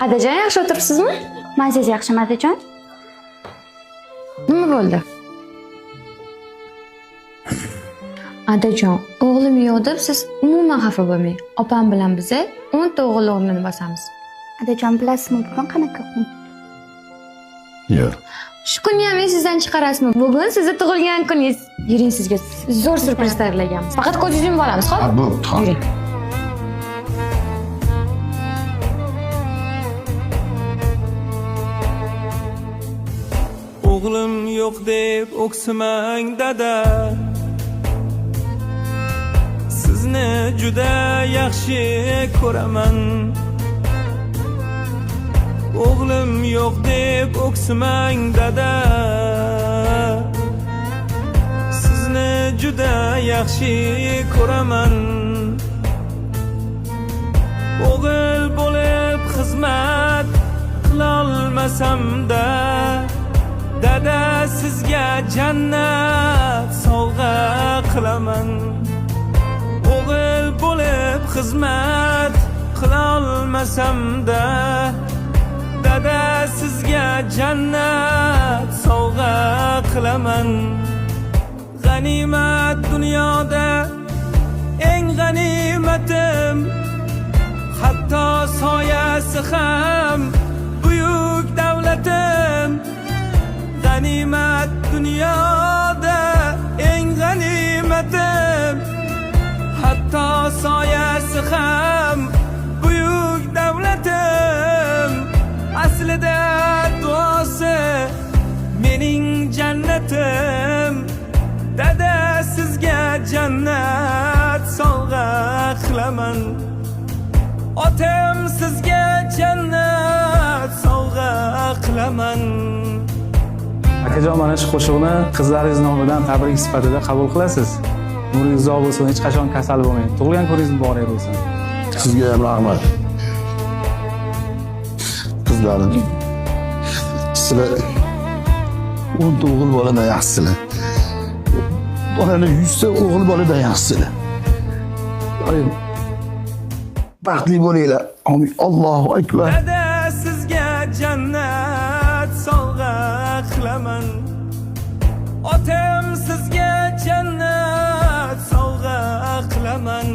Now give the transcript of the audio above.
Adajon, yaxshi o'tiribsizmi? Mansiz yaxshimi Adajon? Nima bo'ldi? Adajon, o'g'lim yo'q deb siz umuman xafa bo'lmang. Opam bilan biz 10 ta o'g'il o'rnini bosamiz. Adajon, bilasizmi bugun qanaqa kun? Yo'q. Shu kunni ham esingizdan chiqarasizmi? Bugun sizni tug'ilgan kuningiz. Yuring, sizga zo'r syurpriz tayyorlaganmiz. Faqat ko'zingizni yumib olamiz, xo'p? Bo'pti, xo'p. Yuring. O'g'lim yo'q deb o'ksimang dada, sizni juda yaxshi ko'raman. O'g'lim yo'q deb o'ksimang dada, sizni juda yaxshi ko'raman. O'g'il bo'lib xizmat qilolmasam-da, dada sizga jannat sovg'a qilaman. O'g'il bo'lib xizmat qilolmasam-da, dada sizga jannat sovg'a qilaman. G'animat dunyoda eng g'animatim, hatto soyasi ham buyuk davlatim. G'animat dunyoda eng g'animatim, hatto soyasi ham buyuk davlatim. Aslida duosi mening jannatim, dada sizga jannat sovg'a qilaman. Otam sizga jannat sovg'a qilaman. Akajon, mana shu qo'shiqni qizlaringiz nomidan tabrik sifatida qabul qilasiz. Umringiz uzoq bo'lsin, hech qachon kasal bo'lmang. Tug'ilgan kuningiz muborak bo'lsin. Sizga ham rahmat. Qizlarim, sizlar 10 ta o'g'il boladan yaxshilar. Bolani 100 ta o'g'il boladan yaxshilar. Doim baxtli bo'linglar. Amin. Allohu akbar. Dada sizga jannat sovg'a qilaman. Otam sizga jannat sovg'a qilaman.